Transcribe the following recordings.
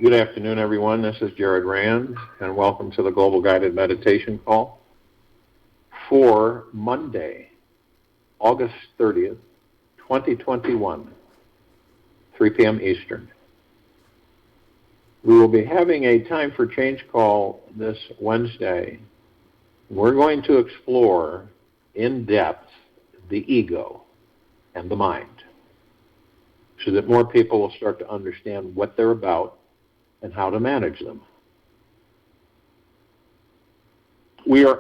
Good afternoon, everyone. This is Jared Rand, and welcome to the Global Guided Meditation Call for Monday, August 30th, 2021, 3 p.m. Eastern. We will be having a Time for Change call this Wednesday. We're going to explore in depth the ego and the mind so that more people will start to understand what they're about and how to manage them.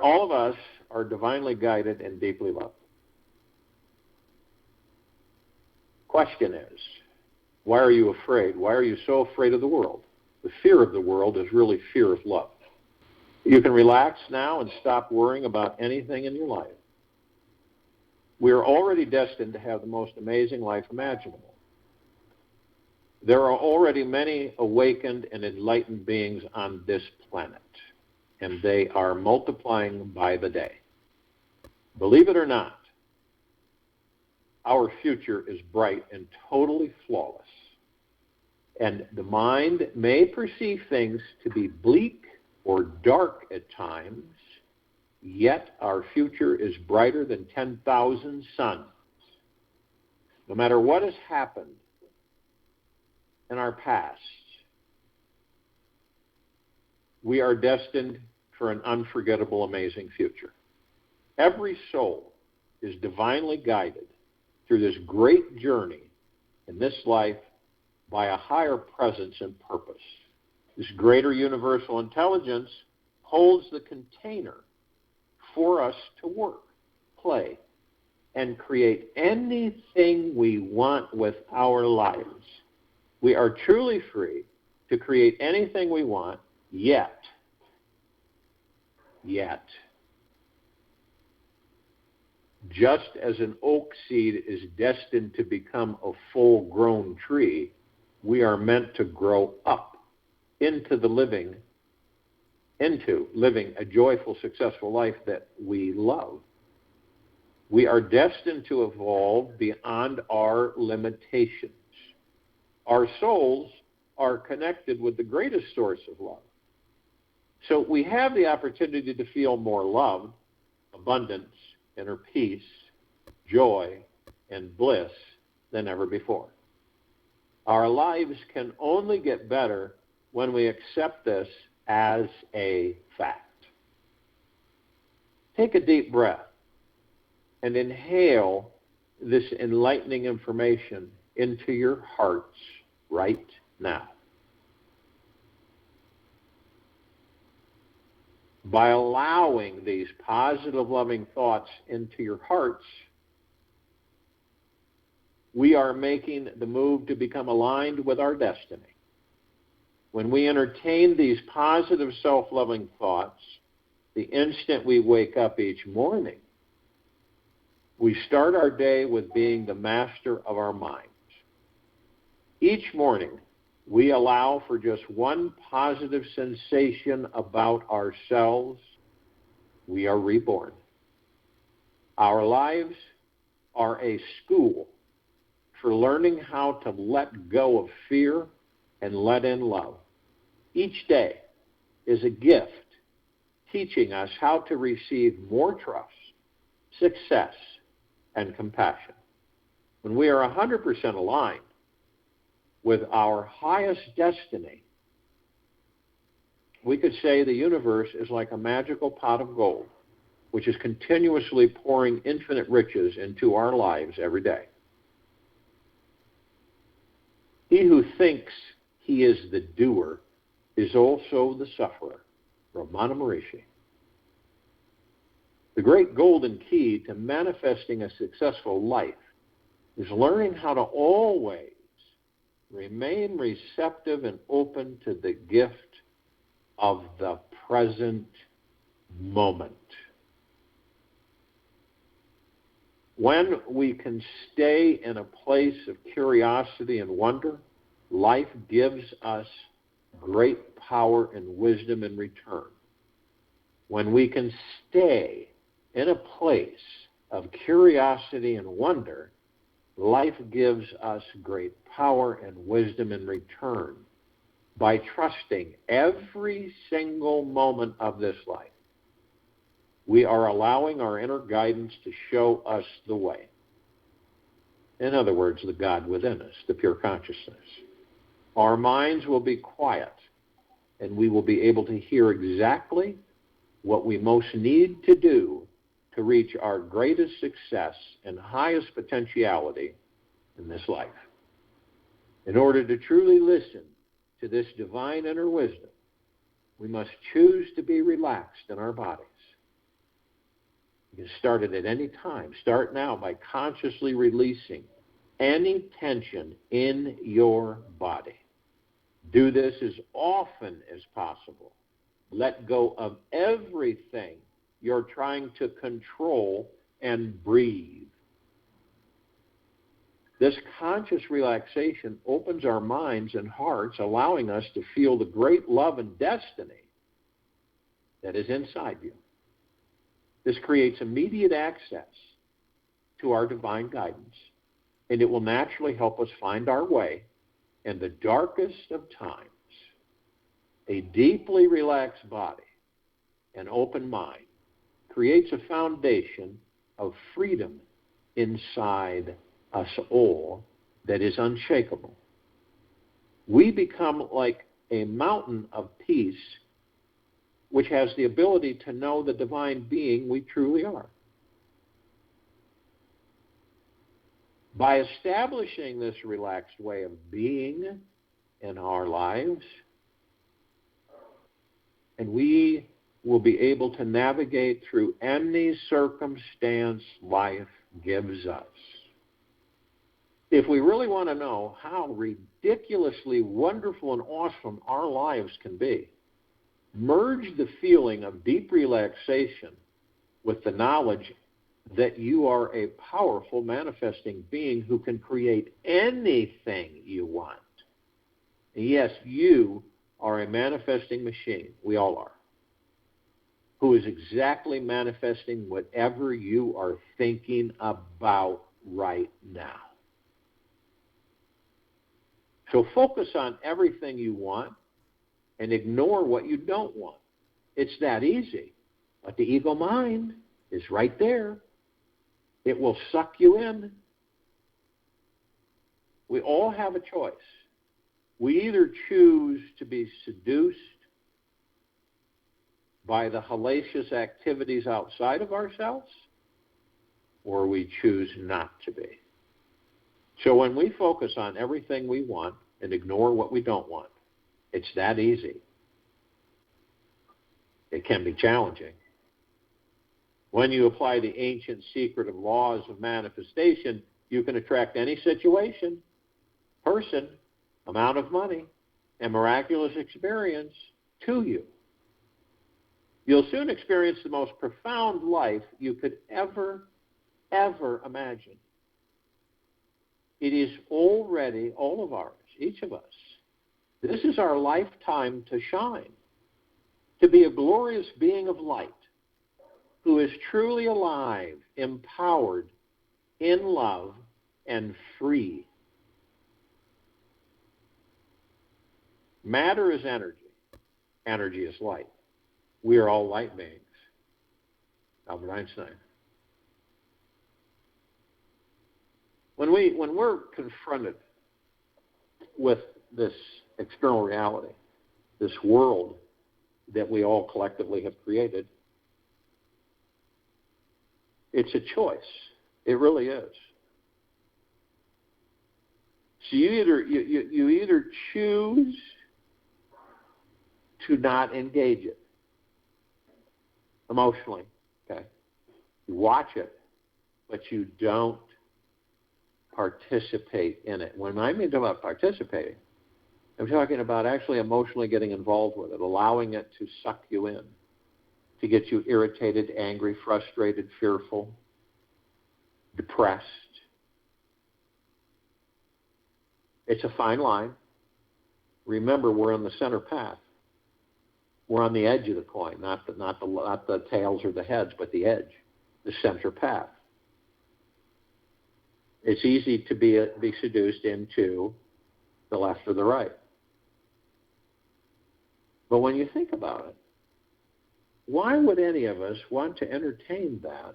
All of us are divinely guided and deeply loved. Question is, why are you afraid? Why are you so afraid of the world? The fear of the world is really fear of love. You can relax now and stop worrying about anything in your life. We are already destined to have the most amazing life imaginable. There are already many awakened and enlightened beings on this planet, and they are multiplying by the day. Believe it or not, our future is bright and totally flawless. And the mind may perceive things to be bleak or dark at times, yet our future is brighter than 10,000 suns. No matter what has happened in our past, we are destined for an unforgettable, amazing future. Every soul is divinely guided through this great journey in this life by a higher presence and purpose. This greater universal intelligence holds the container for us to work, play, and create anything we want with our lives. We are truly free to create anything we want, yet, just as an oak seed is destined to become a full-grown tree, we are meant to grow up into living a joyful, successful life that we love. We are destined to evolve beyond our limitations. Our souls are connected with the greatest source of love. So we have the opportunity to feel more love, abundance, inner peace, joy, and bliss than ever before. Our lives can only get better when we accept this as a fact. Take a deep breath and inhale this enlightening information into your hearts right now. By allowing these positive, loving thoughts into your hearts, we are making the move to become aligned with our destiny. When we entertain these positive, self-loving thoughts, the instant we wake up each morning, we start our day with being the master of our minds. Each morning, we allow for just one positive sensation about ourselves. We are reborn. Our lives are a school for learning how to let go of fear and let in love. Each day is a gift teaching us how to receive more trust, success, and compassion. When we are 100% aligned with our highest destiny, we could say the universe is like a magical pot of gold, which is continuously pouring infinite riches into our lives every day. He who thinks he is the doer is also the sufferer. Ramana Maharishi. The great golden key to manifesting a successful life is learning how to always remain receptive and open to the gift of the present moment. When we can stay in a place of curiosity and wonder, life gives us great power and wisdom in return. When we can stay in a place of curiosity and wonder, life gives us great power and wisdom in return. by trusting every single moment of this life, we are allowing our inner guidance to show us the way. In other words, the God within us, the pure consciousness. Our minds will be quiet, and we will be able to hear exactly what we most need to do to reach our greatest success and highest potentiality in this life. In order to truly listen to this divine inner wisdom, we must choose to be relaxed in our bodies. You can start it at any time. Start now by consciously releasing any tension in your body. Do this as often as possible. Let go of everything you're trying to control and breathe. This conscious relaxation opens our minds and hearts, allowing us to feel the great love and destiny that is inside you. This creates immediate access to our divine guidance, and it will naturally help us find our way in the darkest of times. A deeply relaxed body and open mind creates a foundation of freedom inside us all that is unshakable. We become like a mountain of peace, which has the ability to know the divine being we truly are. By establishing this relaxed way of being in our lives, and we will be able to navigate through any circumstance life gives us. If we really want to know how ridiculously wonderful and awesome our lives can be, merge the feeling of deep relaxation with the knowledge that you are a powerful manifesting being who can create anything you want. And yes, you are a manifesting machine. We all are. Who is exactly manifesting whatever you are thinking about right now. So focus on everything you want and ignore what you don't want. It's that easy. But the ego mind is right there. It will suck you in. We all have a choice. We either choose to be seduced by the hellacious activities outside of ourselves, or we choose not to be. So when we focus on everything we want and ignore what we don't want, it's that easy. It can be challenging. When you apply the ancient secret of laws of manifestation, you can attract any situation, person, amount of money, and miraculous experience to you. You'll soon experience the most profound life you could ever imagine. It is already all of ours, each of us. This is our lifetime to shine, to be a glorious being of light who is truly alive, empowered, in love, and free. Matter is energy. Energy is light. We are all light beings. Albert Einstein. When we're confronted with this external reality, this world that we all collectively have created, it's a choice. It really is. So you either choose to not engage it emotionally, okay? You watch it, but you don't participate in it. When I mean about participating, I'm talking about actually emotionally getting involved with it, allowing it to suck you in, to get you irritated, angry, frustrated, fearful, depressed. It's a fine line. Remember, we're on the center path. We're on the edge of the coin, not the tails or the heads, but the edge, the center path. It's easy to be seduced into the left or the right. But when you think about it, why would any of us want to entertain that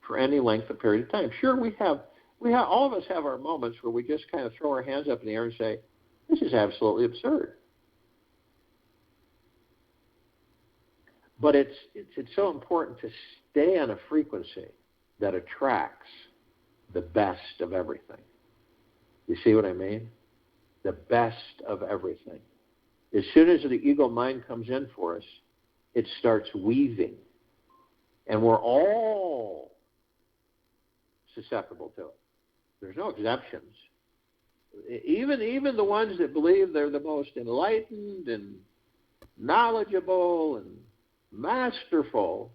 for any length of period of time? Sure, we have all of us have our moments where we just kind of throw our hands up in the air and say, this is absolutely absurd. But it's so important to stay on a frequency that attracts the best of everything. You see what I mean? The best of everything. As soon as the ego mind comes in for us, it starts weaving. And we're all susceptible to it. There's no exceptions. Even the ones that believe they're the most enlightened and knowledgeable and masterful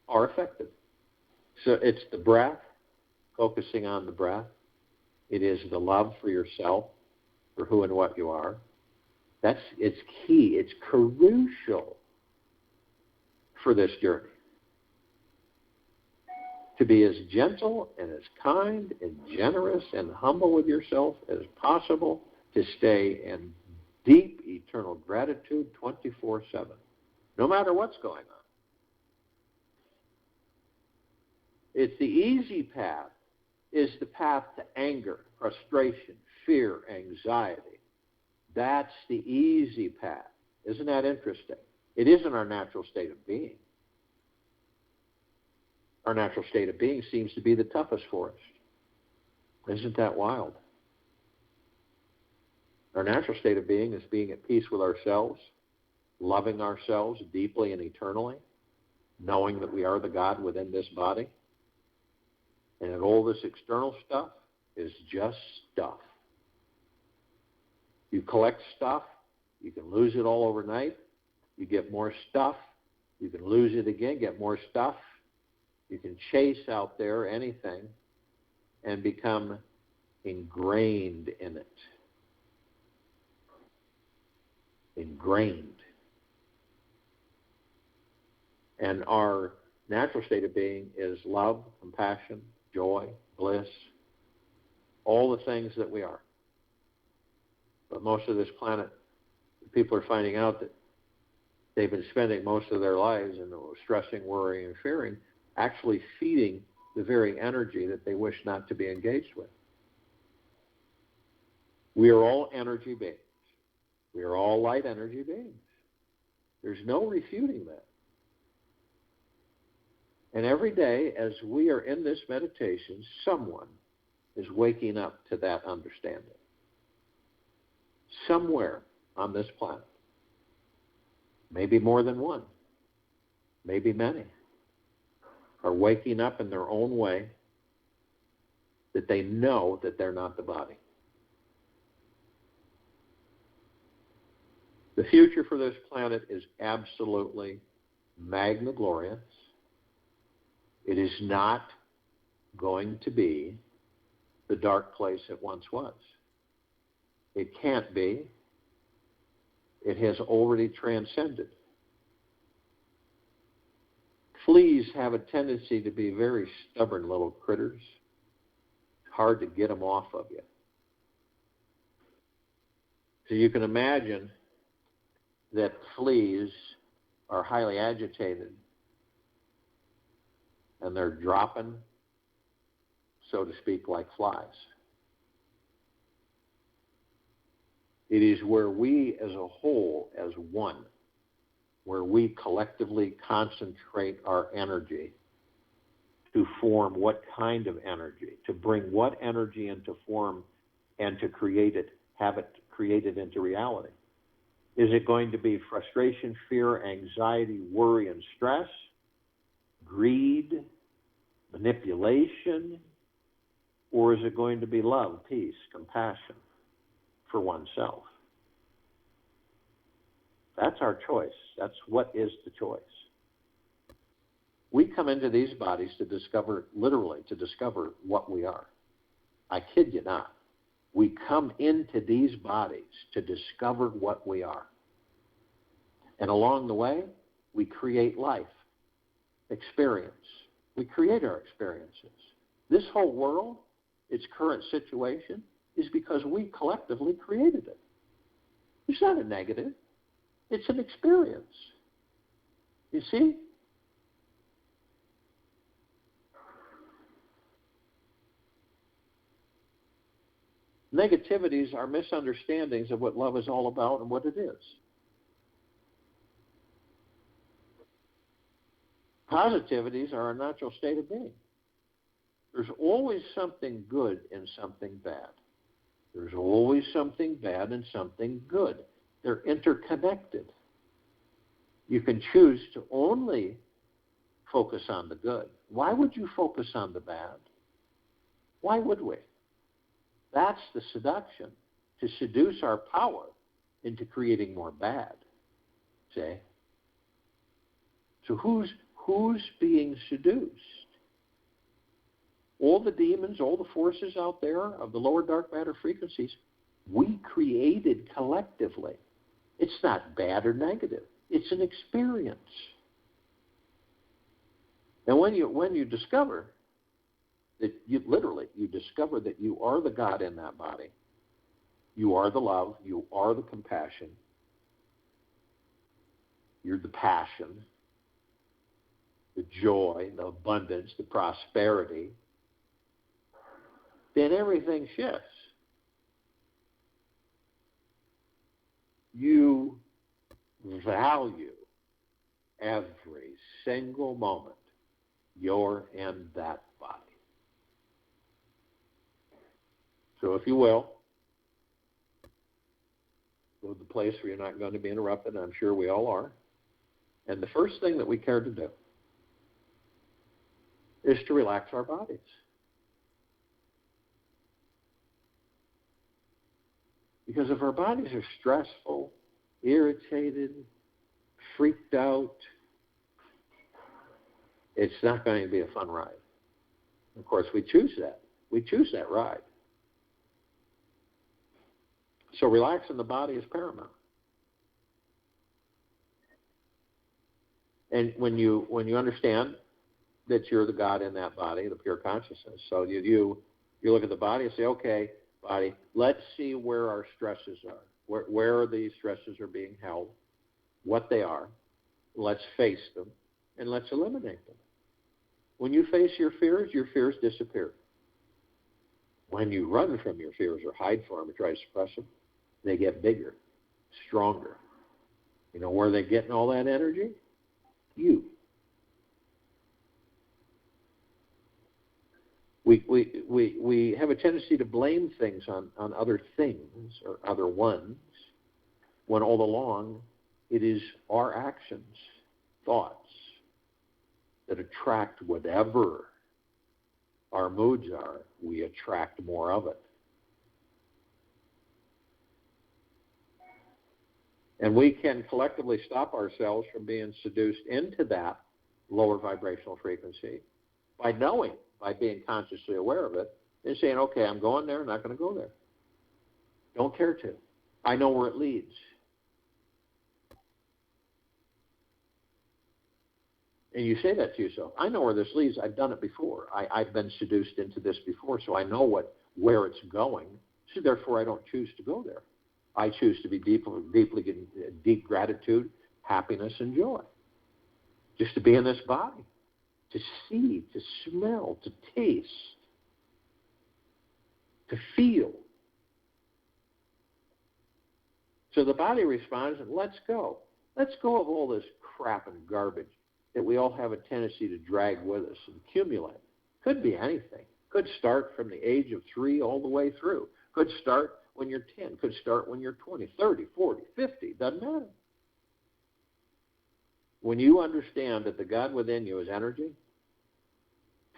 are affected. So it's the breath, focusing on the breath. It is the love for yourself, for who and what you are. It's key. It's crucial for this journey. To be as gentle and as kind and generous and humble with yourself as possible, to stay in deep eternal gratitude 24/7, no matter what's going on. It's the easy path, is the path to anger, frustration, fear, anxiety. That's the easy path. Isn't that interesting? It isn't our natural state of being. Our natural state of being seems to be the toughest for us. Isn't that wild? Our natural state of being is being at peace with ourselves, loving ourselves deeply and eternally, knowing that we are the God within this body, and that all this external stuff is just stuff. You collect stuff, you can lose it all overnight. You get more stuff, you can lose it again, get more stuff. You can chase out there anything and become ingrained in it. Ingrained. And our natural state of being is love, compassion, joy, bliss, all the things that we are. But most of this planet, people are finding out that they've been spending most of their lives in stressing, worrying, and fearing, actually feeding the very energy that they wish not to be engaged with. We are all energy beings. We are all light energy beings. There's no refuting that. And every day as we are in this meditation, someone is waking up to that understanding. Somewhere on this planet. Maybe more than one. Maybe many. Are waking up in their own way that they know that they're not the body. The future for this planet is absolutely magna-glorious. It is not going to be the dark place it once was. It can't be. It has already transcended. Fleas have a tendency to be very stubborn little critters. It's hard to get them off of you. So you can imagine that fleas are highly agitated and they're dropping, so to speak, like flies. It is where we as a whole, as one, where we collectively concentrate our energy to form what kind of energy, to bring what energy into form and to create it, have it created into reality. Is it going to be frustration, fear, anxiety, worry, and stress, greed, manipulation, or is it going to be love, peace, compassion for oneself? That's our choice. That's what is the choice. We come into these bodies to discover, literally, to discover what we are. I kid you not. We come into these bodies to discover what we are. And along the way, we create life, experience. We create our experiences. This whole world, its current situation, is because we collectively created it. It's not a negative. It's an experience. You see? Negativities are misunderstandings of what love is all about and what it is. Positivities are a natural state of being. There's always something good in something bad. There's always something bad and something good. They're interconnected. You can choose to only focus on the good. Why would you focus on the bad? Why would we? That's the seduction, to seduce our power into creating more bad. See? So who's being seduced? All the demons, all the forces out there of the lower dark matter frequencies, we created collectively. It's not bad or negative. It's an experience. And when you discover that you discover that you are the God in that body, you are the love, you are the compassion, you're the passion, the joy, the abundance, the prosperity, then everything shifts. You value every single moment you're in that body. So if you will, go to the place where you're not going to be interrupted. I'm sure we all are. And the first thing that we care to do is to relax our bodies. Because if our bodies are stressful, irritated, freaked out, it's not going to be a fun ride. Of course, we choose that. We choose that ride. So relaxing the body is paramount. And when you understand that you're the God in that body, the pure consciousness, so you look at the body and say, okay, body, let's see where our stresses are. Where these stresses are being held, what they are. Let's face them, and let's eliminate them. When you face your fears disappear. When you run from your fears or hide from them or try to suppress them, they get bigger, stronger. You know where they're getting all that energy? You. We have a tendency to blame things on other things or other ones, when all along it is our actions, thoughts, that attract whatever our moods are. We attract more of it. And we can collectively stop ourselves from being seduced into that lower vibrational frequency by knowing, by being consciously aware of it, and saying, okay, I'm going there, I'm not going to go there. Don't care to. I know where it leads. And you say that to yourself. I know where this leads. I've done it before. I've been seduced into this before, so I know where it's going. So therefore, I don't choose to go there. I choose to be deeply in deep gratitude, happiness, and joy. Just to be in this body, to see, to smell, to taste, to feel. So the body responds, and let's go. Let's go of all this crap and garbage that we all have a tendency to drag with us and accumulate. Could be anything. Could start from the age of 3 all the way through. Could start when you're 10. Could start when you're 20, 30, 40, 50. Doesn't matter. When you understand that the God within you is energy,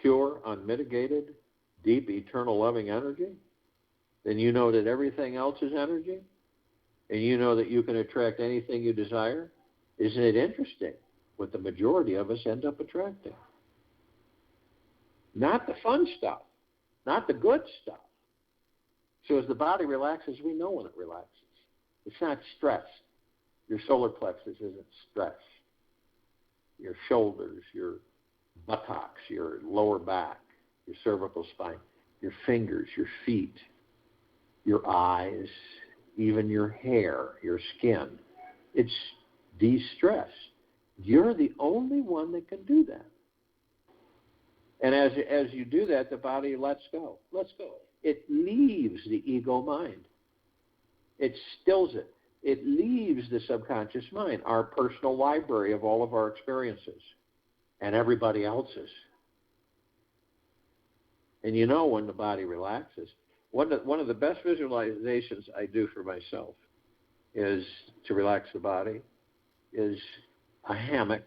pure, unmitigated, deep, eternal, loving energy, then you know that everything else is energy, and you know that you can attract anything you desire. Isn't it interesting what the majority of us end up attracting? Not the fun stuff, not the good stuff. So as the body relaxes, we know when it relaxes. It's not stressed. Your solar plexus isn't stressed. Your shoulders, your buttocks, your lower back, your cervical spine, your fingers, your feet, your eyes, even your hair, your skin. It's de-stress. You're the only one that can do that. And as you do that, the body lets go. Lets go. It leaves the ego mind. It stills it. It leaves the subconscious mind, our personal library of all of our experiences and everybody else's. And you know when the body relaxes, one of the best visualizations I do for myself is to relax the body, is a hammock.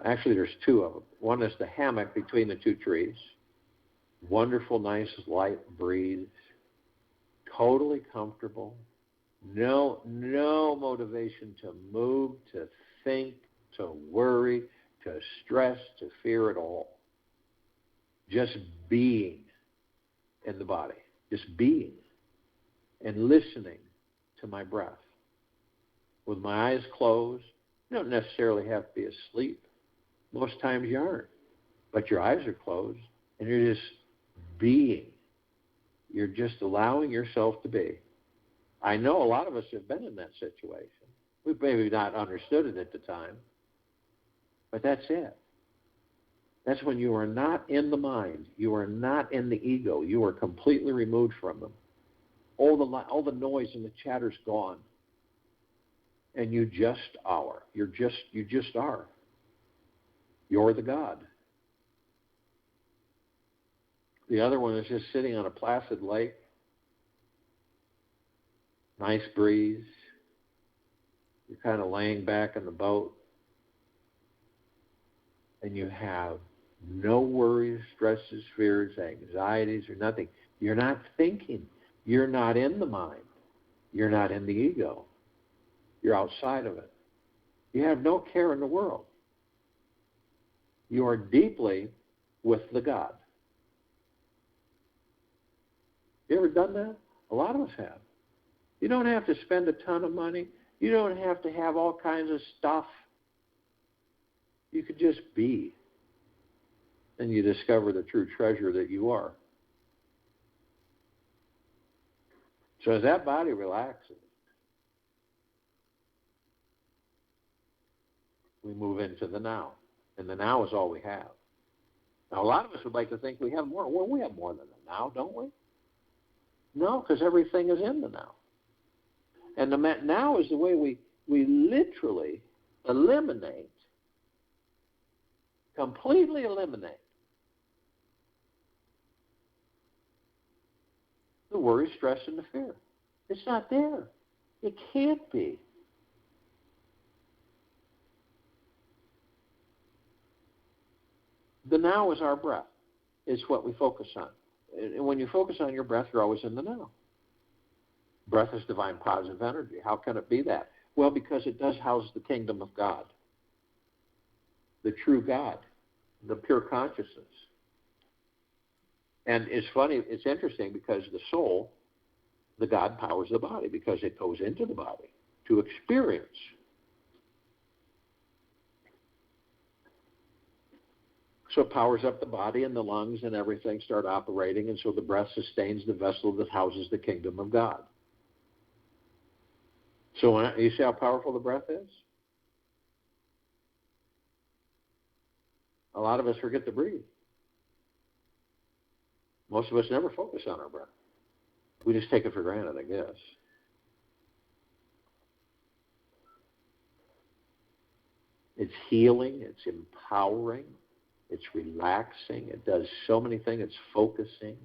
Actually, there's two of them. One is the hammock between the two trees. Wonderful, nice, light breeze. Totally comfortable. No motivation to move, to think, to worry, to stress, to fear at all. Just being in the body. Just being. And listening to my breath. With my eyes closed. You don't necessarily have to be asleep. Most times you aren't. But your eyes are closed and you're just being. You're just allowing yourself to be. I know a lot of us have been in that situation. We've maybe not understood it at the time. But that's it. That's when you are not in the mind. You are not in the ego. You are completely removed from them. All the noise and the chatter's gone. And you just are. You just are. You're the God. The other one is just sitting on a placid lake. Nice breeze. You're kind of laying back in the boat. And you have no worries, stresses, fears, anxieties, or nothing. You're not thinking. You're not in the mind. You're not in the ego. You're outside of it. You have no care in the world. You are deeply with the God. You ever done that? A lot of us have. You don't have to spend a ton of money. You don't have to have all kinds of stuff. You could just be. And you discover the true treasure that you are. So as that body relaxes, we move into the now. And the now is all we have. Now, a lot of us would like to think we have more. Well, we have more than the now, don't we? No, because everything is in the now. And the now is the way we literally eliminate, completely eliminate the worry, stress, and the fear. It's not there. It can't be. The now is our breath. It's what we focus on. And when you focus on your breath, you're always in the now. Breath is divine positive energy. How can it be that? Well, because it does house the kingdom of God, the true God, the pure consciousness. And it's funny, it's interesting because the soul, the God powers the body because it goes into the body to experience. So it powers up the body and the lungs and everything start operating, and so the breath sustains the vessel that houses the kingdom of God. So you see how powerful the breath is? A lot of us forget to breathe. Most of us never focus on our breath. We just take it for granted, I guess. It's healing. It's empowering. It's relaxing. It does so many things. It's focusing.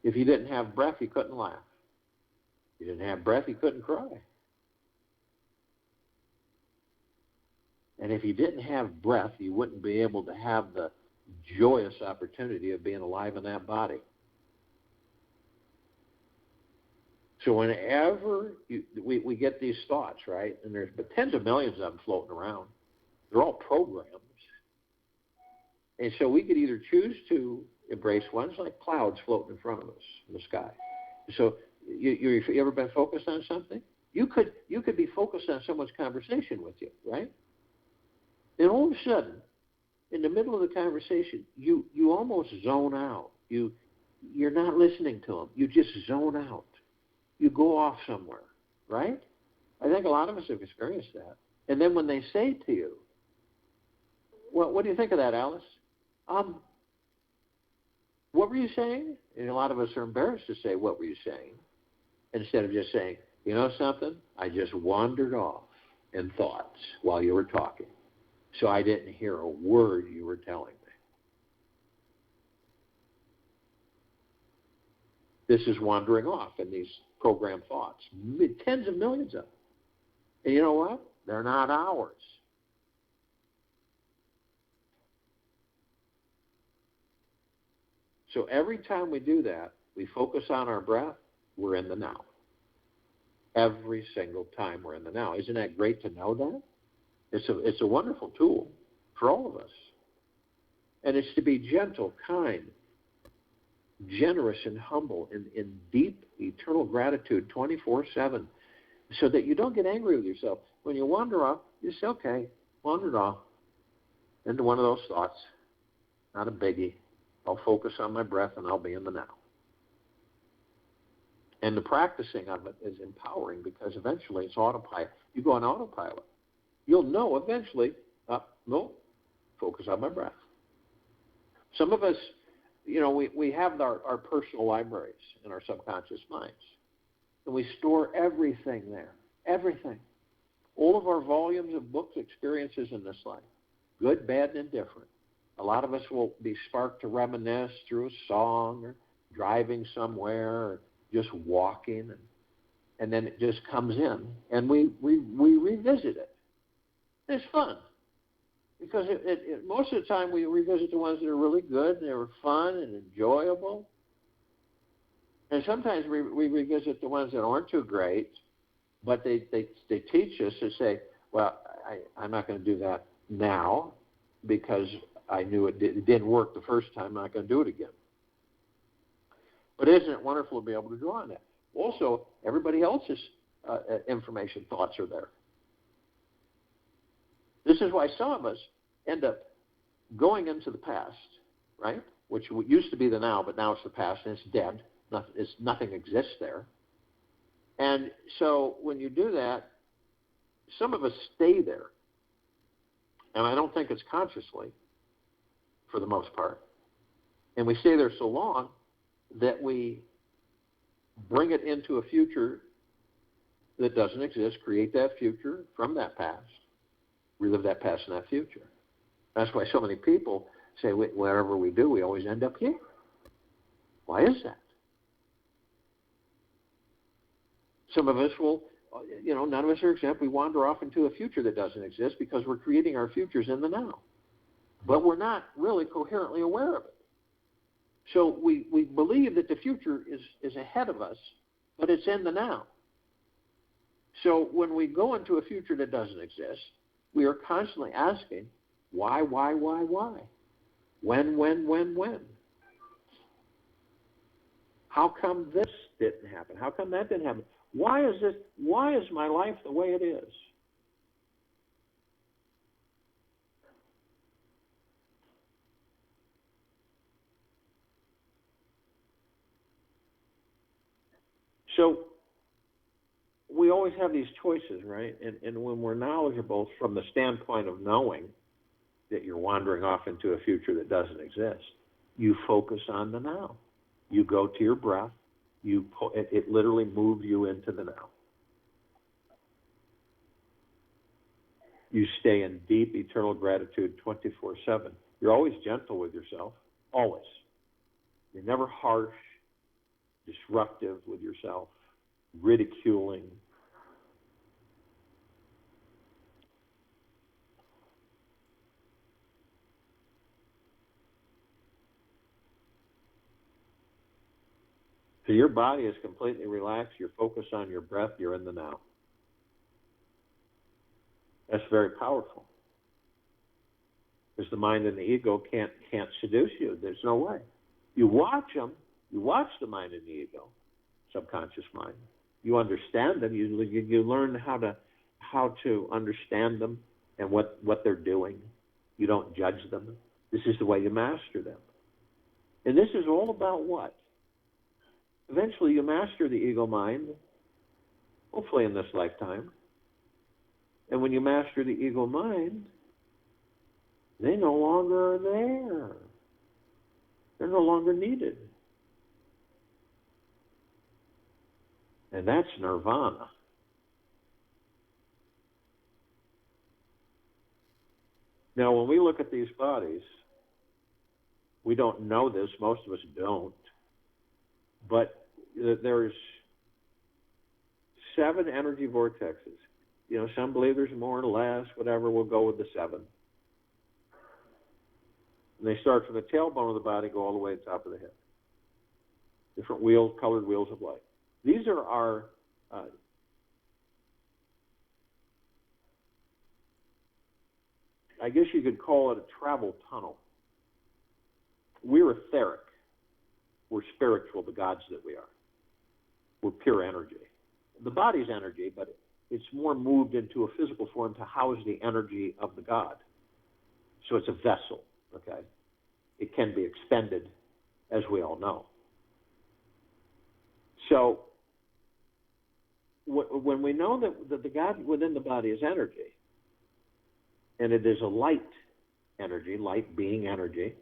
If you didn't have breath, you couldn't laugh. If you didn't have breath, you couldn't cry. And if you didn't have breath, you wouldn't be able to have the joyous opportunity of being alive in that body. So whenever we get these thoughts, right, and there's tens of millions of them floating around, they're all programs. And so we could either choose to embrace ones like clouds floating in front of us in the sky. So you ever been focused on something? You could be focused on someone's conversation with you, right? And all of a sudden, in the middle of the conversation, you almost zone out. You're not listening to them. You just zone out. you go off somewhere, right? I think a lot of us have experienced that. And then when they say to you, well, what do you think of that, Alice? What were you saying? And a lot of us are embarrassed to say, what were you saying? Instead of just saying, you know something? I just wandered off in thoughts while you were talking. So I didn't hear a word you were telling me. This is wandering off in these programmed thoughts. Tens of millions of them. And you know what? They're not ours. So every time we do that, we focus on our breath, we're in the now. Every single time we're in the now. Isn't that great to know that? It's a wonderful tool for all of us. And it's to be gentle, kind, generous, and humble in deep, eternal gratitude 24/7 so that you don't get angry with yourself. When you wander off, you say, okay, wandered off into one of those thoughts. Not a biggie. I'll focus on my breath and I'll be in the now. And the practicing of it is empowering because eventually it's autopilot. You go on autopilot. You'll know eventually, no, focus on my breath. Some of us, we have our personal libraries in our subconscious minds. And we store everything there, everything. All of our volumes of books, experiences in this life, good, bad, and indifferent. A lot of us will be sparked to reminisce through a song or driving somewhere or just walking, and then it just comes in, and we revisit it. It's fun because most of the time we revisit the ones that are really good and they were fun and enjoyable, and sometimes we revisit the ones that aren't too great, but they teach us to say, well, I'm not going to do that now because I knew it didn't work the first time. I'm not going to do it again. But isn't it wonderful to be able to draw on that? Also, everybody else's information, thoughts are there. This is why some of us end up going into the past, right? Which used to be the now, but now it's the past, and it's dead. Nothing exists there. And so when you do that, some of us stay there. And I don't think it's consciously, for the most part. And we stay there so long that we bring it into a future that doesn't exist, create that future from that past, relive that past and that future. That's why so many people say wherever we do, we always end up here. Why is that? Some of us will, none of us are exempt. We wander off into a future that doesn't exist because we're creating our futures in the now. But we're not really coherently aware of it. So we believe that the future is ahead of us, but it's in the now. So when we go into a future that doesn't exist, we are constantly asking, why? When? How come this didn't happen? How come that didn't happen? Why is my life the way it is? So we always have these choices, right? And when we're knowledgeable from the standpoint of knowing that you're wandering off into a future that doesn't exist, you focus on the now. You go to your breath. It literally moves you into the now. You stay in deep, eternal gratitude 24/7. You're always gentle with yourself, always. You're never harsh, disruptive with yourself, ridiculing. So your body is completely relaxed. You're focused on your breath. You're in the now. That's very powerful. Because the mind and the ego can't seduce you. There's no way. You watch them. You watch the mind and the ego, subconscious mind. You understand them. You learn how to understand them and what they're doing. You don't judge them. This is the way you master them. And this is all about what? Eventually you master the ego mind hopefully in this lifetime. And when you master the ego mind, they no longer are there. They're no longer needed. And that's nirvana. Now, when we look at these bodies, we don't know this, most of us don't, but there's 7 energy vortexes. You know, some believe there's more or less, whatever, we'll go with the 7. And they start from the tailbone of the body, go all the way to the top of the head. Different wheels, colored wheels of light. These are our I guess you could call it a travel tunnel. We're etheric. We're spiritual, the gods that we are. We're pure energy. The body's energy, but it's more moved into a physical form to house the energy of the god. So it's a vessel, okay? It can be expended, as we all know. So when we know that the God within the body is energy, and it is a light energy, light being energy,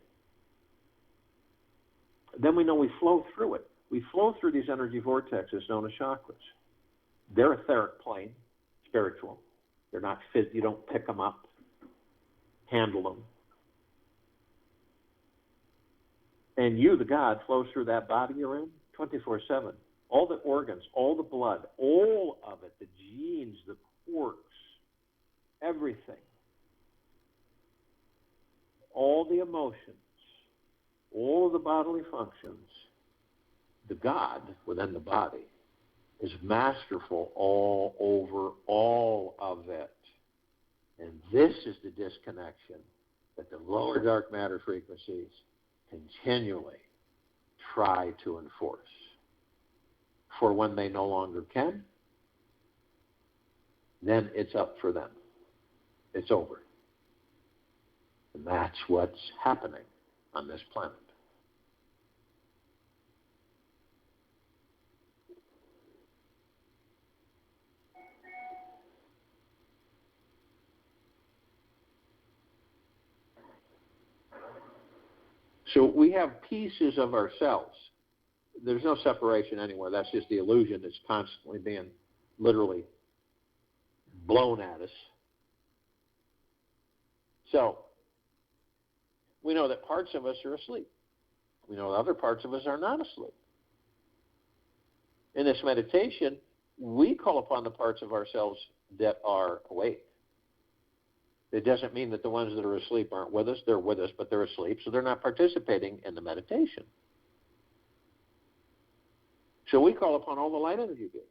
then we know we flow through it. We flow through these energy vortexes known as chakras. They're etheric plane, spiritual. They're not you don't pick them up, handle them. And you, the God, flows through that body you're in 24/7. All the organs, all the blood, all of it, the genes, the quarks, everything. All the emotions, all of the bodily functions, the God within the body is masterful all over all of it. And this is the disconnection that the lower dark matter frequencies continually try to enforce. For when they no longer can, then it's up for them. It's over. And that's what's happening on this planet. So we have pieces of ourselves. There's no separation anywhere. That's just the illusion that's constantly being literally blown at us. So we know that parts of us are asleep. We know that other parts of us are not asleep. In this meditation, we call upon the parts of ourselves that are awake. It doesn't mean that the ones that are asleep aren't with us. They're with us, but they're asleep, so they're not participating in the meditation. So we call upon all the light energy beings.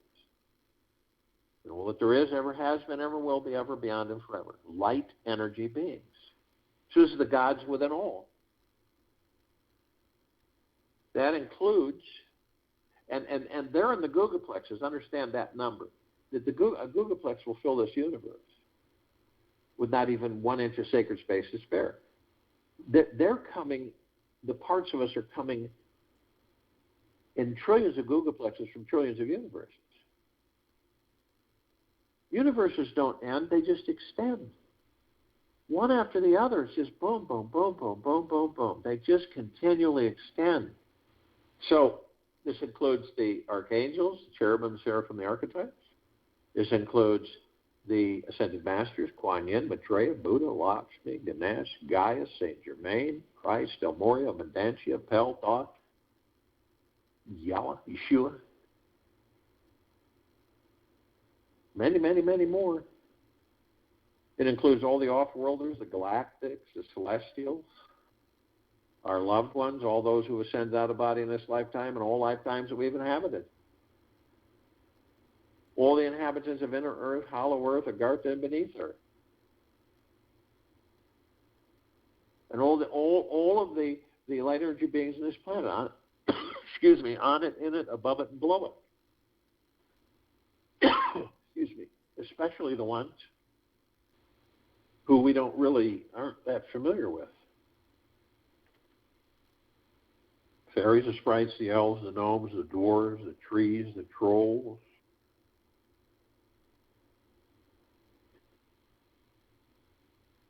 And all that there is, ever has been, ever will be, ever, beyond, and forever. Light energy beings. So this is the gods within all. That includes, and they're in the Gugaplexes, understand that number, that a Gugaplex will fill this universe with not even 1 inch of sacred space to spare. They're coming, the parts of us are coming in trillions of Gugaplexes from trillions of universes. Universes don't end, they just extend. One after the other, it's just boom, boom, boom, boom, boom, boom, boom. They just continually extend. So this includes the archangels, the cherubim, seraphim, the archetypes. This includes the ascended masters, Kuan Yin, Maitreya, Buddha, Lakshmi, Ganesh, Gaia, Saint Germain, Christ, El Morya, Mandantia, Pel, Thoth, Yahweh, Yeshua. Many, many, many more. It includes all the off-worlders, the galactics, the celestials, our loved ones, all those who ascended out of body in this lifetime and all lifetimes that we've inhabited. All the inhabitants of inner earth, hollow earth, Agartha, and beneath earth. And all of the light energy beings in this planet, on it, in it, above it, and below it. Especially the ones who we aren't that familiar with. Fairies, the sprites, the elves, the gnomes, the dwarves, the trees, the trolls,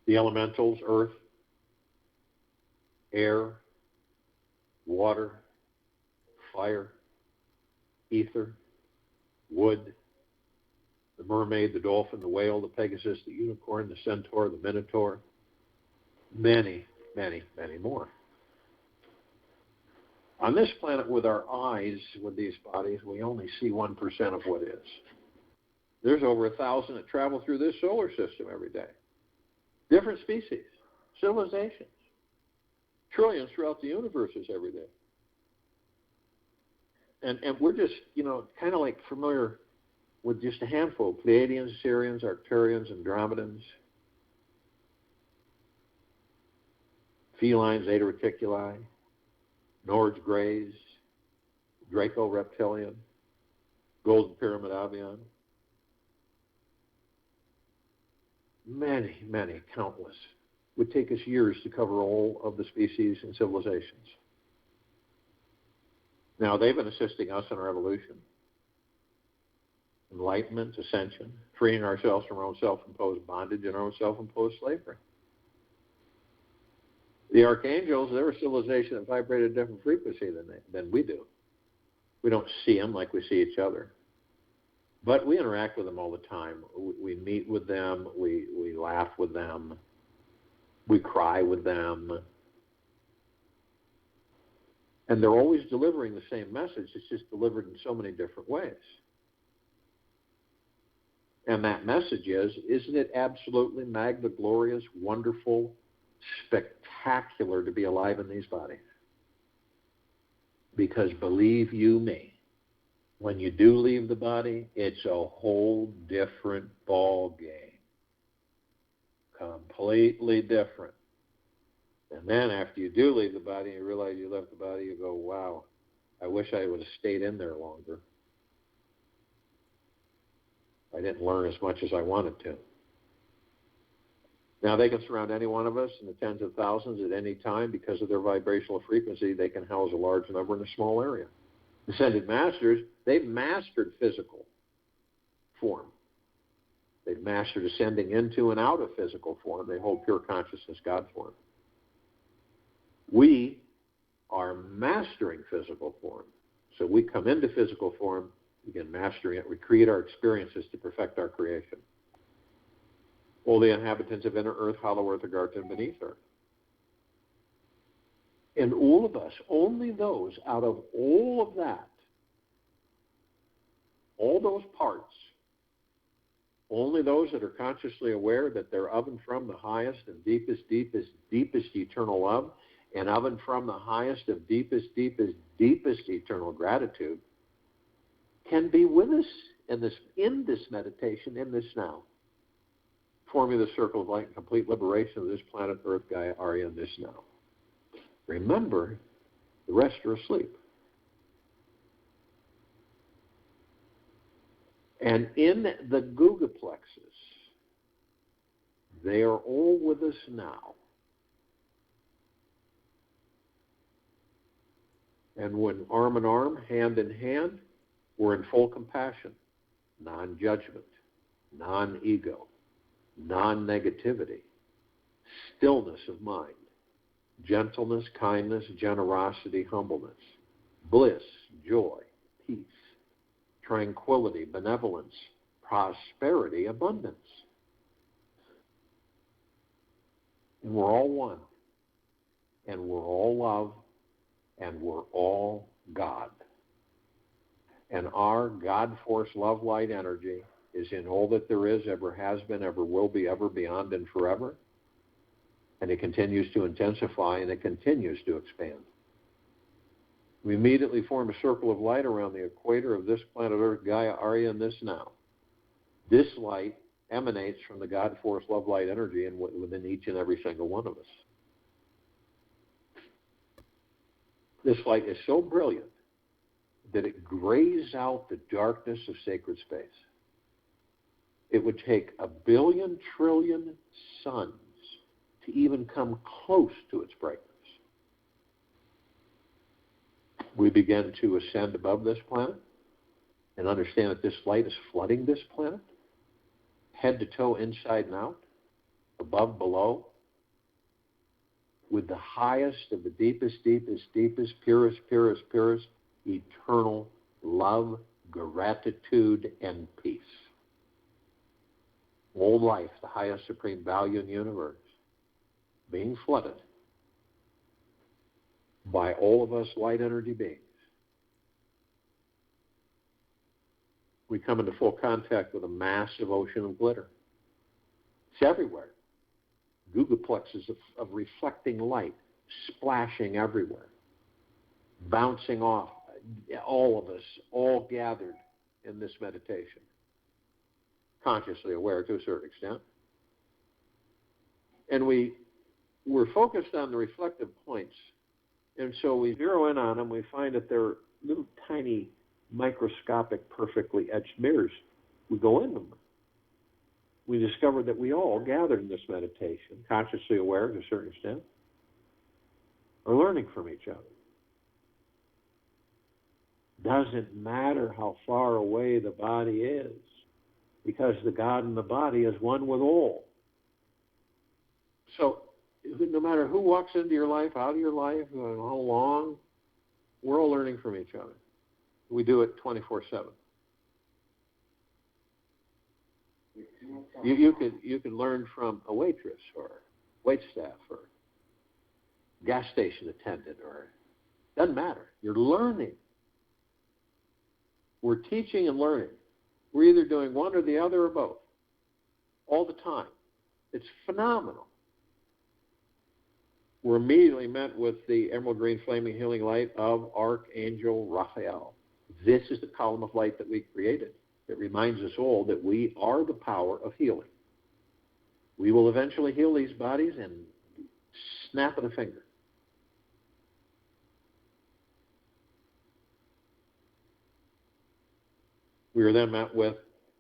The elementals, earth, air, water, fire, ether, wood, the mermaid, the dolphin, the whale, the pegasus, the unicorn, the centaur, the minotaur, many, many, many more. On this planet, with our eyes, with these bodies, we only see 1% of what is. There's over 1,000 that travel through this solar system every day. Different species, civilizations, trillions throughout the universes every day. And we're just, kind of like familiar with just a handful: Pleiadians, Sirians, Arcturians, Andromedans, felines, Zeta Reticuli, Nords Greys, Draco Reptilian, Golden Pyramid Avian. Many, many, countless. It would take us years to cover all of the species and civilizations. Now, they've been assisting us in our evolution, enlightenment, ascension, freeing ourselves from our own self-imposed bondage and our own self-imposed slavery. The archangels, they're a civilization that vibrated a different frequency than we do. We don't see them like we see each other. But we interact with them all the time. We meet with them. We laugh with them. We cry with them. And they're always delivering the same message. It's just delivered in so many different ways. And that message is, isn't it absolutely magna, glorious, wonderful, spectacular to be alive in these bodies? Because believe you me, when you do leave the body, it's a whole different ball game. Completely different. And then after you do leave the body and you realize you left the body, you go, wow, I wish I would have stayed in there longer. I didn't learn as much as I wanted to. Now, they can surround any one of us in the tens of thousands at any time. Because of their vibrational frequency, they can house a large number in a small area. Ascended masters, they've mastered physical form. They've mastered ascending into and out of physical form. They hold pure consciousness, God form. We are mastering physical form. So we come into physical form, begin mastering it. We create our experiences to perfect our creation. All the inhabitants of inner earth, hollow earth, Agartha, and beneath earth. And all of us, only those out of all of that, all those parts, only those that are consciously aware that they're of and from the highest and deepest eternal love, and of and from the highest of deepest eternal gratitude, can be with us in this meditation, in this now, forming the circle of light and complete liberation of this planet, Earth, Gaia, Arya, in this now. Remember, the rest are asleep. And in the Guga plexus, they are all with us now. And when arm in arm, hand in hand, we're in full compassion, non-judgment, non-ego, non-negativity, stillness of mind, gentleness, kindness, generosity, humbleness, bliss, joy, peace, tranquility, benevolence, prosperity, abundance. And we're all one. And we're all love. And we're all God. And our God force, love, light, energy is in all that there is, ever has been, ever will be, ever, beyond, and forever. And it continues to intensify, and it continues to expand. We immediately form a circle of light around the equator of this planet Earth, Gaia, Arya, and this now. This light emanates from the God force, love, light, energy within each and every single one of us. This light is so brilliant that it grays out the darkness of sacred space. It would take 1 billion trillion suns to even come close to its brightness. We begin to ascend above this planet and understand that this light is flooding this planet, head to toe, inside and out. above, below, with the highest of the deepest, purest, eternal love, gratitude, and peace. All life, the highest supreme value in the universe, being flooded by all of us light energy beings. We come into full contact with a massive ocean of glitter. It's everywhere. Googleplexes of reflecting light, splashing everywhere, bouncing off, all of us, all gathered in this meditation, consciously aware to a certain extent. And we're focused on the reflective points, and so we zero in on them. We find that they're little tiny, microscopic, perfectly etched mirrors. We go in them. We discover that we all gathered in this meditation, consciously aware to a certain extent, are learning from each other. Doesn't matter how far away the body is, because the God in the body is one with all. So no matter who walks into your life, out of your life, how long, we're all learning from each other. We do it 24/7. You can learn from a waitress or waitstaff or gas station attendant, or doesn't matter. You're learning. We're teaching and learning. We're either doing one or the other or both, all the time. It's phenomenal. We're immediately met with the emerald green flaming healing light of Archangel Raphael. This is the column of light that we created. It reminds us all that we are the power of healing. We will eventually heal these bodies in snap of the finger. We are then met with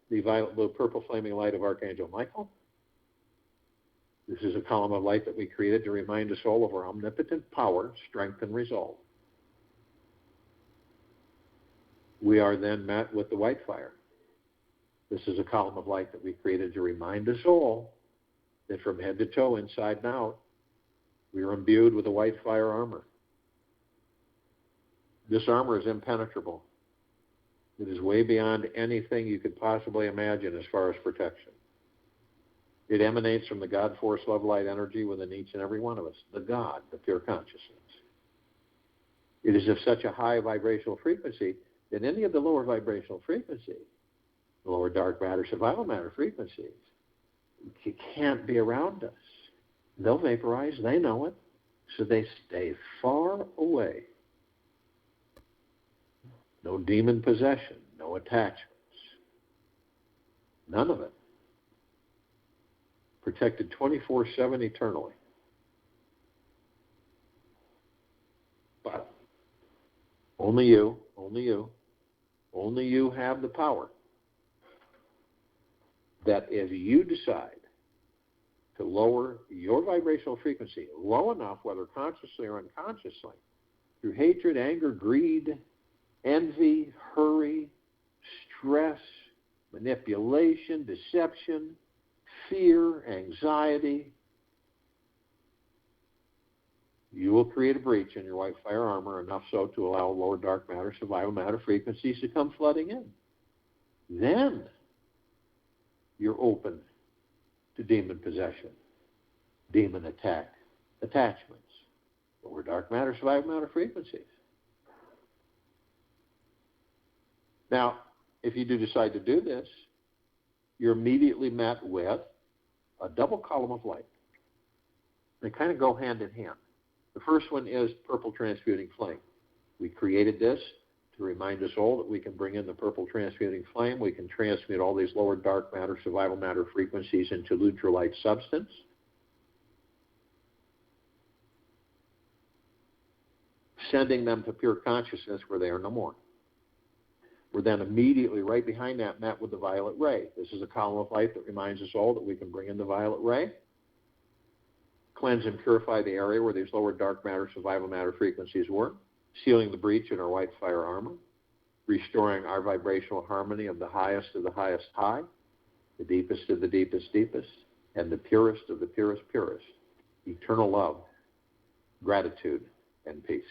the violet, blue, purple flaming light of Archangel Michael. This is a column of light that we created to remind us all of our omnipotent power, strength, and resolve. We are then met with the white fire. This is a column of light that we created to remind us all that from head to toe, inside and out, we are imbued with a white fire armor. This armor is impenetrable. It is way beyond anything you could possibly imagine as far as protection. It emanates from the God force, love, light, energy within each and every one of us, the God, the pure consciousness. It is of such a high vibrational frequency that any of the lower vibrational frequencies, the lower dark matter, survival matter frequencies, can't be around us. They'll vaporize, they know it, so they stay far away. No demon possession, no attachments, none of it. Protected 24/7 eternally. But only you have the power that if you decide to lower your vibrational frequency low enough, whether consciously or unconsciously, through hatred, anger, greed, envy, hurry, stress, manipulation, deception, fear, anxiety, you will create a breach in your white fire armor, enough so to allow lower dark matter, survival matter frequencies to come flooding in. Then you're open to demon possession, demon attack, attachments, lower dark matter, survival matter frequencies. Now, if you do decide to do this, you're immediately met with a double column of light. They kind of go hand in hand. The first one is purple transmuting flame. We created this to remind us all that we can bring in the purple transmuting flame. We can transmute all these lower dark matter, survival matter frequencies into neutralite substance. Sending them to pure consciousness where they are no more. We're then immediately right behind that met with the violet ray. This is a column of light that reminds us all that we can bring in the violet ray, cleanse and purify the area where these lower dark matter, survival matter frequencies were, sealing the breach in our white fire armor, restoring our vibrational harmony of the highest high, the deepest of the deepest. and the purest of the purest, eternal love, gratitude, and peace.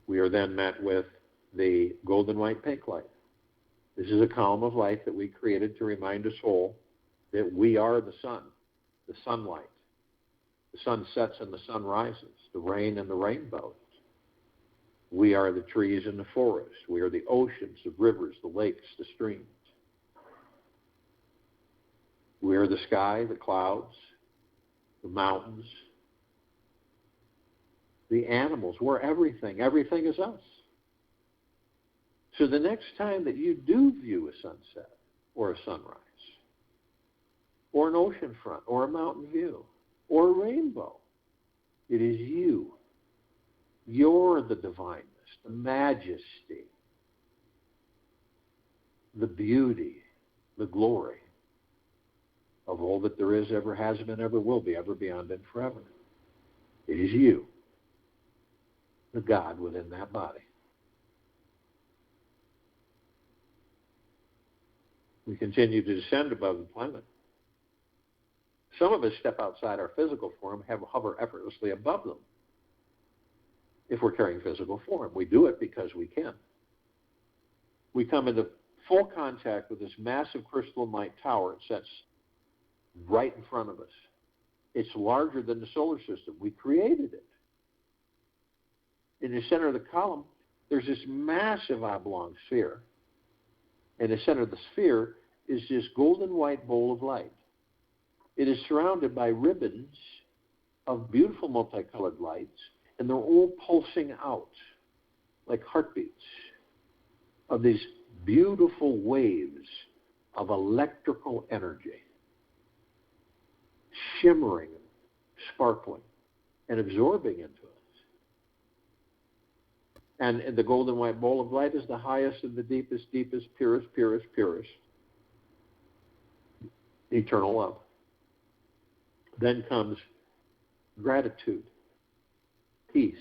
We are then met with the golden white pink light. This is a column of light that we created to remind us all that we are the sun, the sunlight. The sun sets and the sun rises, the rain and the rainbows. We are the trees and the forest. We are the oceans, the rivers, the lakes, the streams. We are the sky, the clouds, the mountains, the animals. We're everything. Everything is us. So the next time that you do view a sunset or a sunrise or an ocean front or a mountain view or a rainbow, it is you. You're the divineness, the majesty, the beauty, the glory of all that there is, ever has been, ever will be, ever beyond and forever. It is you, the God within that body. We continue to descend above the planet. Some of us step outside our physical form, hover effortlessly above them. If we're carrying physical form, we do it because we can. We come into full contact with this massive crystalline light tower. It sets right in front of us. It's larger than the solar system. We created it. In the center of the column, there's this massive oblong sphere. In the center of the sphere is this golden white bowl of light. It is surrounded by ribbons of beautiful multicolored lights, and they're all pulsing out like heartbeats of these beautiful waves of electrical energy, shimmering, sparkling, and absorbing into us. And the golden white bowl of light is the highest and the deepest, purest eternal love. Then comes gratitude, peace,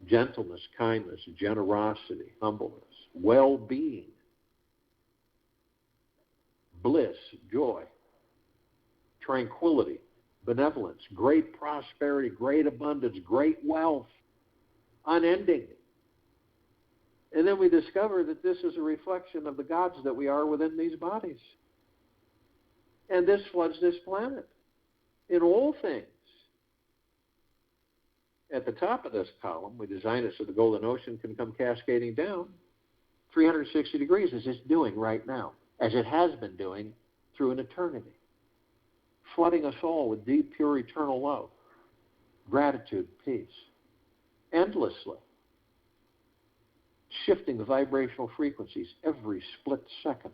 gentleness, kindness, generosity, humbleness, well-being, bliss, joy, tranquility, benevolence, great prosperity, great abundance, great wealth, unending. And then we discover that this is a reflection of the gods that we are within these bodies. And this floods this planet in all things. At the top of this column, we designed it so the golden ocean can come cascading down 360 degrees, as it's doing right now, as it has been doing through an eternity, flooding us all with deep, pure, eternal love, gratitude, peace, endlessly, shifting the vibrational frequencies every split second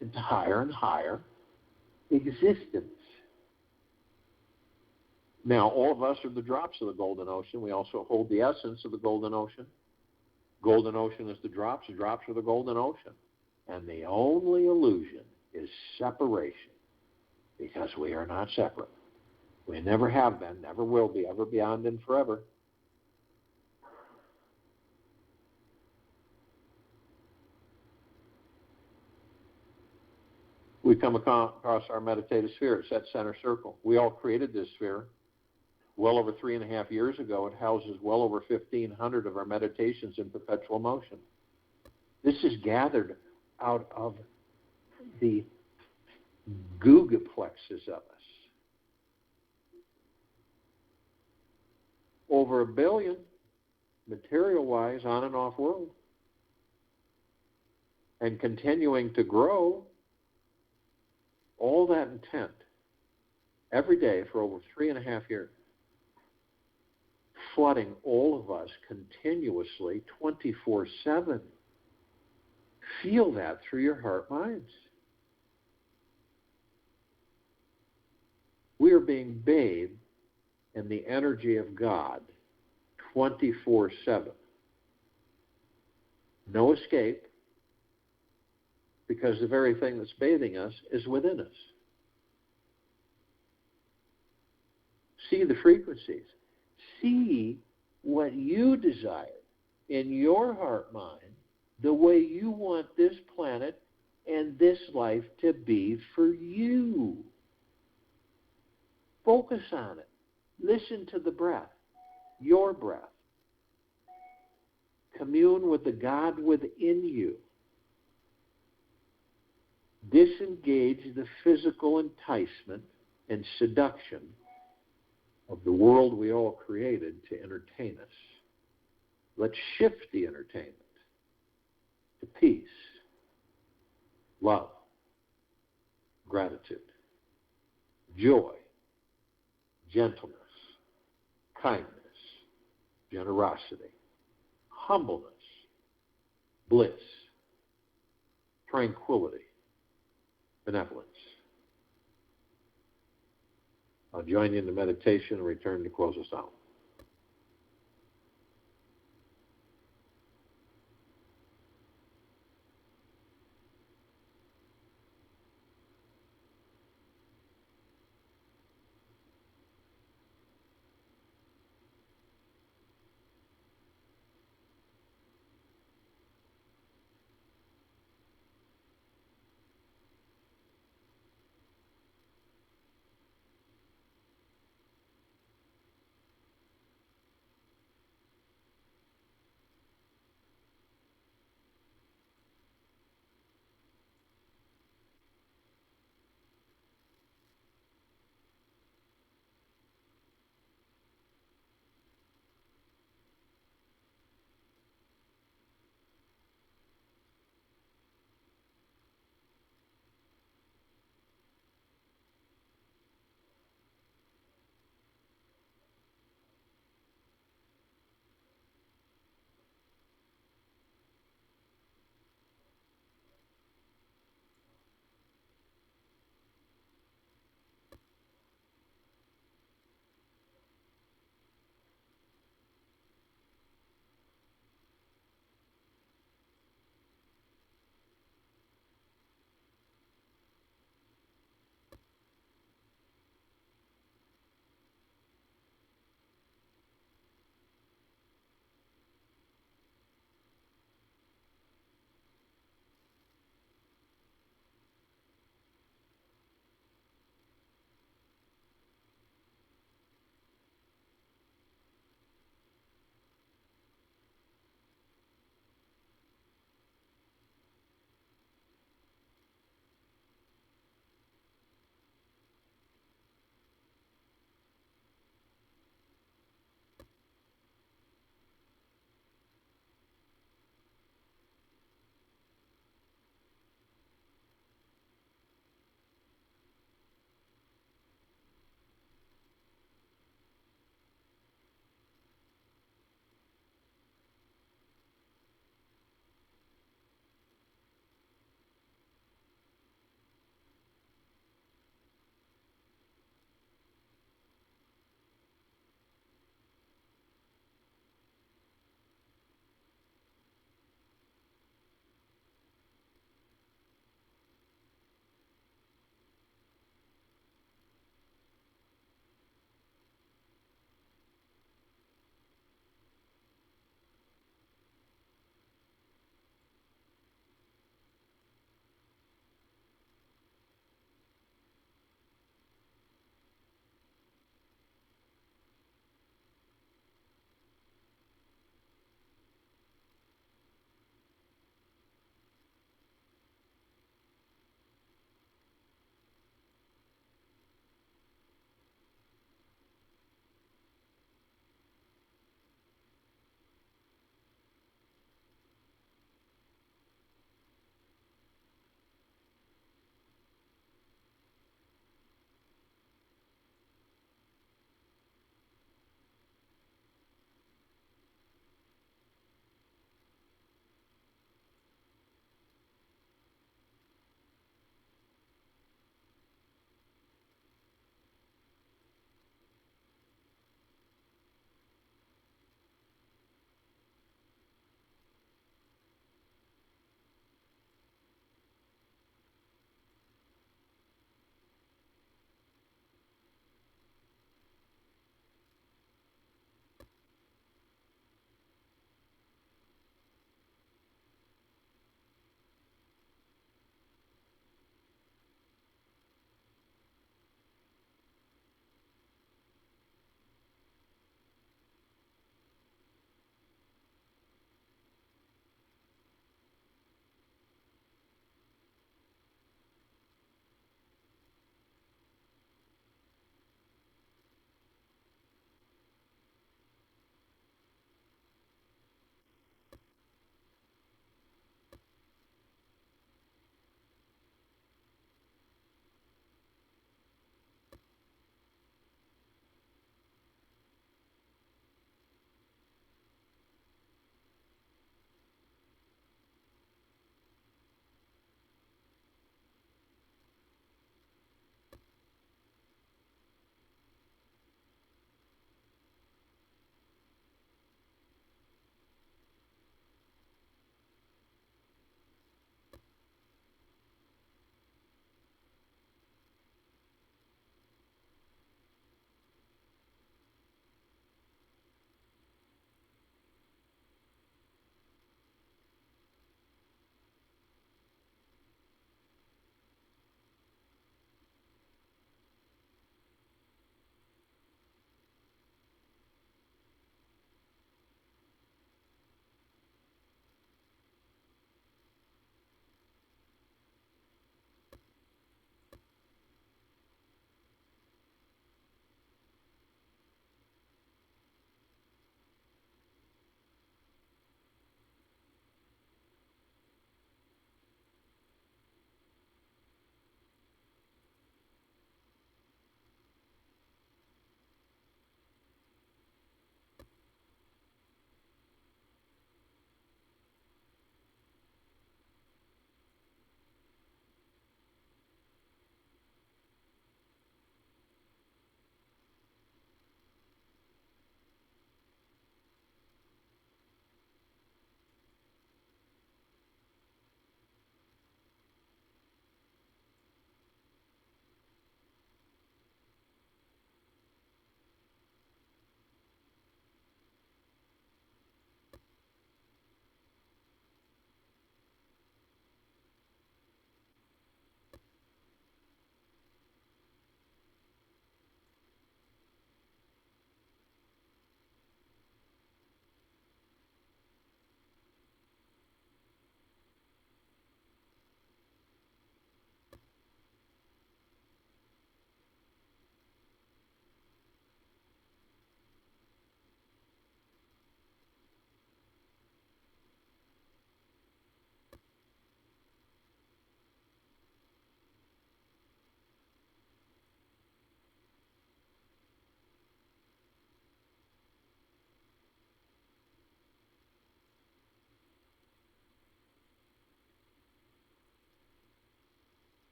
into higher and higher existence. Now, all of us are the drops of the golden ocean. We also hold the essence of the golden ocean. Golden ocean is the drops are the golden ocean. And the only illusion is separation, because we are not separate. We never have been, never will be, ever beyond and forever. We come across our meditative sphere. It's that center circle. We all created this sphere well over 3.5 years ago. It houses well over 1,500 of our meditations in perpetual motion. This is gathered out of the googolplexes of us. Over 1 billion, material-wise, on and off world. And continuing to grow. All that intent every day for over 3.5 years, flooding all of us continuously 24/7. Feel that through your heart minds. We are being bathed in the energy of God 24/7. No escape. Because the very thing that's bathing us is within us. See the frequencies. See what you desire in your heart mind, the way you want this planet and this life to be for you. Focus on it. Listen to the breath, your breath. Commune with the God within you. Disengage the physical enticement and seduction of the world we all created to entertain us. Let's shift the entertainment to peace, love, gratitude, joy, gentleness, kindness, generosity, humbleness, bliss, tranquility, benevolence. I'll join you in the meditation and return to close us out.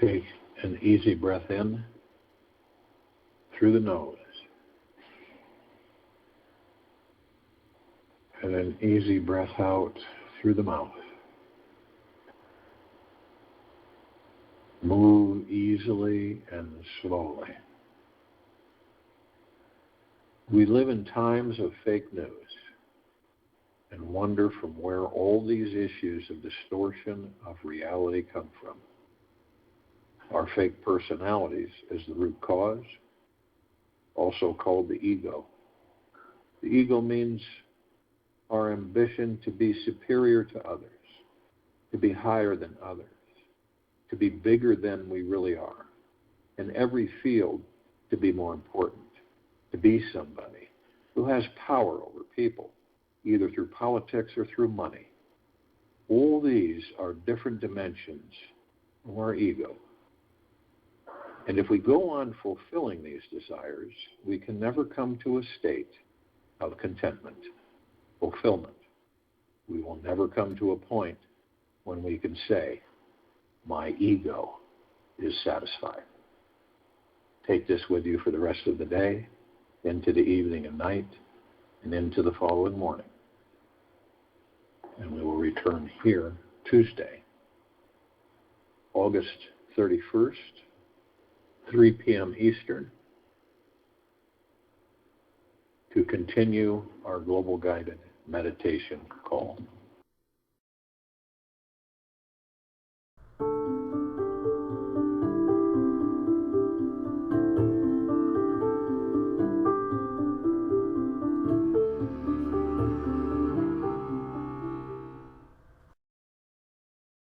Take an easy breath in through the nose, and an easy breath out through the mouth. Move easily and slowly. We live in times of fake news and wonder from where all these issues of distortion of reality come from. Our fake personalities is the root cause, also called the ego. The ego means our ambition to be superior to others, to be higher than others, to be bigger than we really are. In every field, to be more important, to be somebody who has power over people, either through politics or through money. All these are different dimensions of our ego. And if we go on fulfilling these desires, we can never come to a state of contentment, fulfillment. We will never come to a point when we can say, my ego is satisfied. Take this with you for the rest of the day, into the evening and night, and into the following morning. And we will return here Tuesday, August 31st, 3 p.m. Eastern, to continue our global guided meditation call.